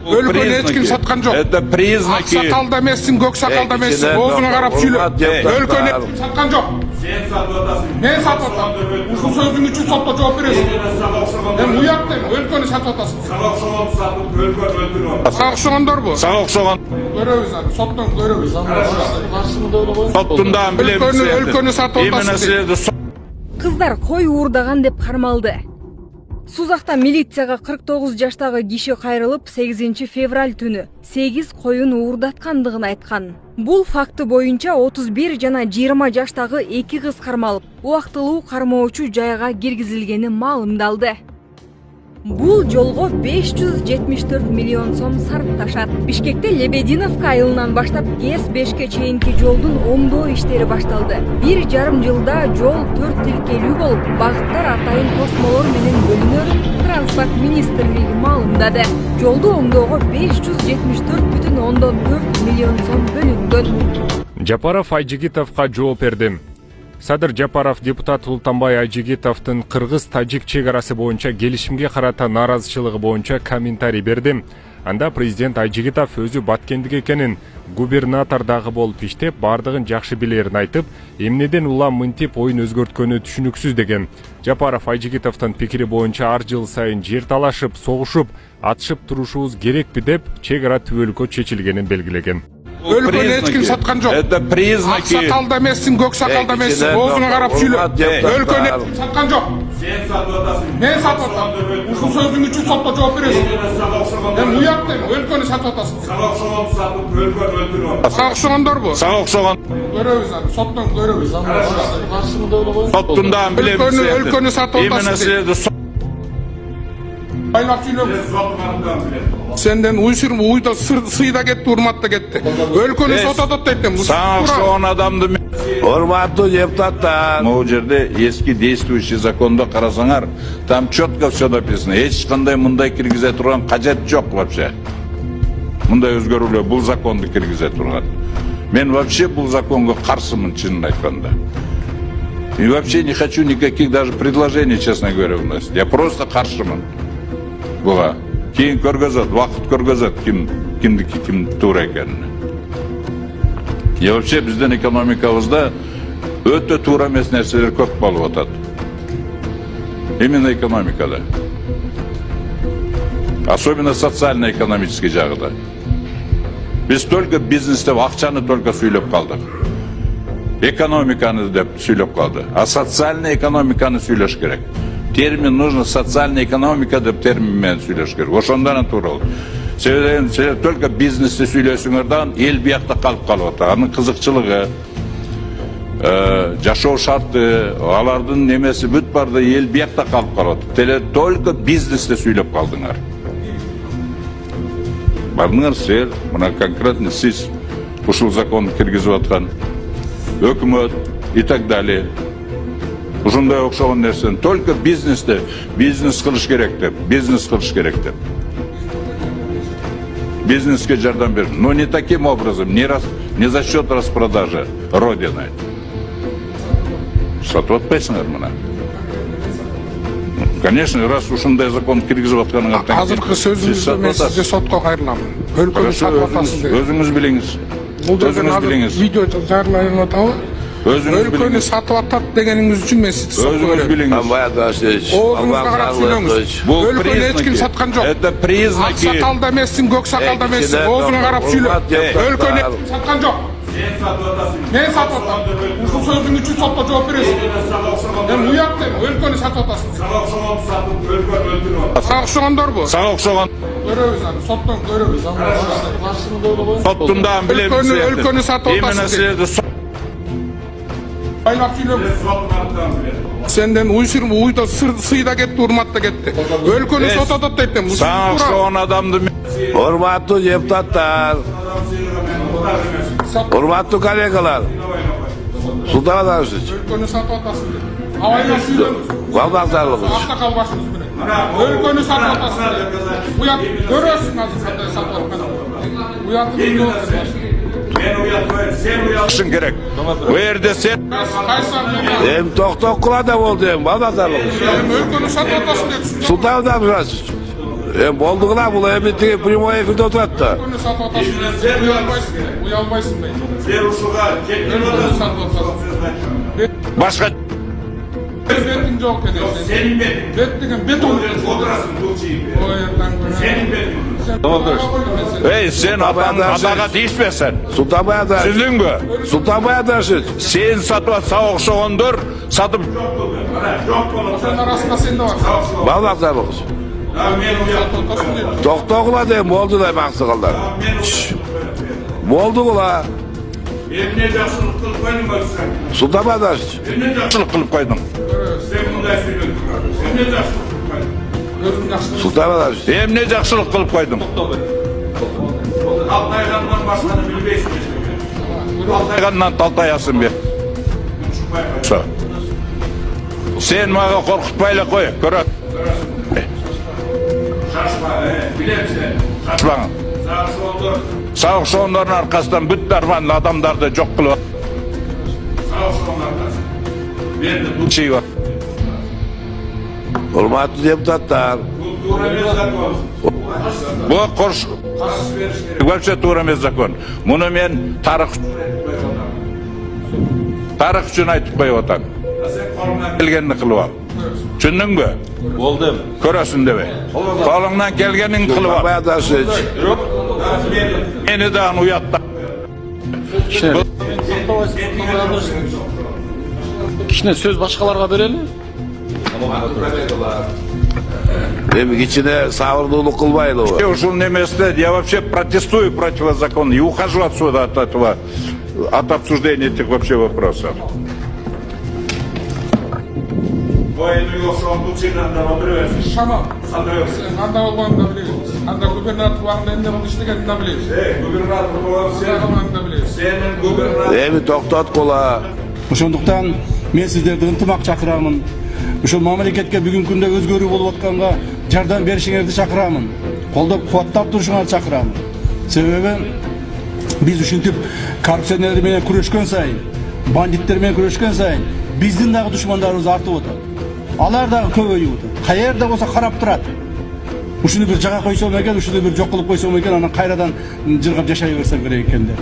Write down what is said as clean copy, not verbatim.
Өлкөнү эч ким саткан жок. Это признаки. Аксакалда эмессиң, көк сакалда эмессиң. Оозуңа карап сүйлө. Өлкөнү саткан жок. Сен сатып атасың. Мен сатып атам. Ушул сөзүң үчүн сотто жооп бересиң. Мен уят дейм, өлкөнү сатып атасың. Сага окшогон сатып өлкөнү өлтүрүп. Сага окшогондорбу? Сага окшогон. Көрөбүз аны, соттон көрөбүз. Соттун да билебиз. Өлкөнү сатып атасың. Кыздар кой уурдаган деп кармалды. Сузакта милицияга 49 жаштагы киши кайрылып 8 февраль түнү 8 коюн уурдаткандыгын айткан. Бул факты боюнча 31 жана 20 жаштагы 2 кыз кармалып, убактылуу кармоочу жайга киргизилгени маалымдалды. Бул жолго 574 миллион сом сарпташат. Бишкекте Лебединовка айылынан баштап ГЭС-5ке чейинки жолдун оңдоо иштери башталды. 1,5 жылда жол 4 тилкелүү болуп, багыттар атайын тосмолор менен бөлүнөрүп, транспорт министрлиги маалымдады. Жолду оңдоого 574,4 миллион сом бөлүнгөн. Жапаров Айжигитовго жооп берди. Садыр Жапаров депутат Ултанбай Айжигитовдун кыргыз-тажик чек-арасы боюнча келишимге карата нааразычылыгы боюнча комментарий берди. Анда президент Айжигитов өзү баткендик экенин, губернатор дагы болуп иштеп, бардыгын жакшы билерин айтып, эмнеден улам мынтип оюн өзгөрткөнү түшүнүксүз деген. Жапаров Айжигитовдун пикири боюнча ар жыл сайын жер талашып, согушуп, атышып турушубуз керекпи деп чек-ара түбөлүккө чечилгенин белгилеген. Өлкөнү эч ким саткан жок. Это признаки. Аксакалда эмессиң, көк сакалда эмессиң. Оозуңа карап сүйлө. Өлкөнү саткан жок. Сен сатып атасың. Мен сатып атам. Ушул сөзүң үчүн сотто жооп бересиң. Мен уят дейм, өлкөнү сатып атасың. Сага окшогон сатып өлкөнү өлтүрүп. Сага окшогондорбу? Сага окшогон. Көрөбүз аны, соттон көрөбүз. Соттун да билебиз. Өлкөнү сатып Именно атасың. силерди Байлап сүйлөбүз. Сенден уйда сыйда кетти, урматта кетти. Өлкөнү сототот дейт. Сага окшогон адамды Урматтуу депутаттар. Могу жерде эски действующий закондо карасаңар, там четко все написано. Эч кандай мындай киргизе турган кажет жок вообще. Мындай өзгөрүүлөр бул законду киргизе турган. Мен вообще бул законго каршымын, чынын айтканда. И вообще не хочу никаких даже предложений, честно говоря, вносить. Я просто каршымын. Буга. Кийин көргөзөт, вакыт көргөзөт кимдики ким туура экенин. И вообще биздин экономикабызда өтө туура эмес нерселер көп болуп атат. Именно экономикада. Особенно социально-экономический жагыда. Биз только бизнес деп акчаны только сүйлөп калдык. Экономиканы деп сүйлөп калды. А социальный экономиканы сүйлөш керек. Термин нужно социальная экономика деп термин менен сүйлөш керек. Ошондон туура болот. Силер только бизнесте сүйлөсүңөрдөн эл биякта калып атат. Анын кызыкчылыгы, жашоо шарты, алардын немеси бүт барды эл биякта калып атат. Только бизнесте сүйлөп калдыңар. Бардыңар силер, мына конкретно сиз ушул законду киргизип аткан өкмөт и так далее. Ушундай окшогон нерсени только бизнесте бизнес кылыш керек деп, бизнеске жардам бериш. Но не таким образом, не за счет распродажи Родины. Сатып атпайсыңар мына. Конечно, раз ушундай закон киргизип атканыңар тең. Азыркы сөзүңүздө мен сизге сотко кайрылам. Өлкөнү сатып атасың деп. Өзүңүз билиңиз. Бул жерден видео жарыяланып атабы? Өлкөнү сатып атат дегениңиз үчүн мен сизди сотко берем. Оозуңузга карап сүйлөңүз. Өлкөнү эч ким саткан жок. Это признаки. Аксакалда эмессиң, көк сакалда эмессиң. Оозуңа карап сүйлө. Өлкөнү саткан жок. Сен сатып атасың. Мен сатып атам. Ушул сөзүң үчүн сотто жооп бересиң. Мен уят дейм, өлкөнү сатып атасың. Сага окшогон сатып өлкөнү өлтүрүп. Сага окшогондорбу? Сага окшогон. Көрөбүз аны, соттон көрөбүз. Соттун да билебиз. Өлкөнү сатып Именно атасың. силерди Байлап сүйлөбүз. Сенден уйда сыйда кетти, урматта кетти. Өлкөнү сототот дейт. Сага окшогон адамды Урматтуу депутаттар. Урматтуу коллегалар. Султан Адамович. Өлкөнү сатып атасың деп. Абайлап сүйлөңүз. Балбактарлыгыз. Аксакал башыңыз менен. Өлкөнү сатып атасың деп. Уят көрөсүң азыр кандай сатып атканын. Uyatın indi olsun. Ben uyatmayayım, sen uyatışın gerek. Bu yerde sen... Hem tok kula da oldu hem bazarlık. Hem ülkünü satı otasın diye düşündüm. Sultan da burası. Hem bolduğuna bula hem bittiği primo efirde oturattı. Ülkünü satı otasın diye uyalmaysın bey. Sen usuğa, Ülkünü satı otasın. Başka... Betin yok dedi. Senin betin. Bettiğin beton. Oturasın bu şeyi. Senin betin. Hey sen adaga değişmesen. Sultan Bayadar. Sizin mi? Sultan Bayadar. Sen satıp sağ soğundur, satıp... Senin arasında sen de var. Bazarlık. Tok kula da hem boldu da maksıkallar. Boldu kula. Ben ne yaşlılık kılıp koydum bak sen. Sultan Bayadar. Ben ne yaşlılık kılıp koydum. Sen bunu da söylüyorsun. Sen ne yaşlılık kılıp koydum. Gözüm yaşlı. Sultan Bayadar. Hem ne yaşlılık kılıp koydum. Altaygan'dan başkanı bilmeysin. Altaygan'dan taltayasın bir. Sen bana korkutmayla koy. Göre. Şaşma, bilem sen. Şaşma. Sağ sonların arkasından bütün darmanlı adamlar da çok kılı. Sağ sonların ben de bu şey var. Hurmatlı deputatlar. Bu koş. Vapşe tuğramez zakon. Bunu men tarih için aytıp koyuyotan. Gelgenini kılıp al. Düşündün mü? Oldum. Körasın deme. Kolundan gelgenin kılıp Sultan al. Bayadar. Beni daha uyattı. Kişine söz başkalarına verelim. Hem içine savurduğunu kılmayla o. Я ушел на место, я вообще протестую против закона и ухожу отсюда от этого, от обсуждения этих вообще вопросов. Şamam. Sen kanda olmanı da biliyoruz. Kanda gubernatör varlığında bunu işlegenini de biliyoruz. Sağlamanı da biliyoruz. Hem tok kula. Ошондуктан мен сиздерди ынтымак чакырамын. Ушул мамлекетке бүгүнкү күндө өзгөрүү болуп атканга жардам беришиңерди чакырамын. Колдоп кубаттап турушуңарды чакырамын. Себеби биз ушинтип коррупционерлер менен күрөшкөн сайын, бандиттер менен күрөшкөн сайын биздин дагы душмандарыбыз артып атат. Алар дагы көбөйүп атат. Каерде болсо карап турат. Ушуну бир жага койсом экен, ушуну бир жок кылып койсом экен, анан кайрадан жыргап жашай берсем керек экен деп.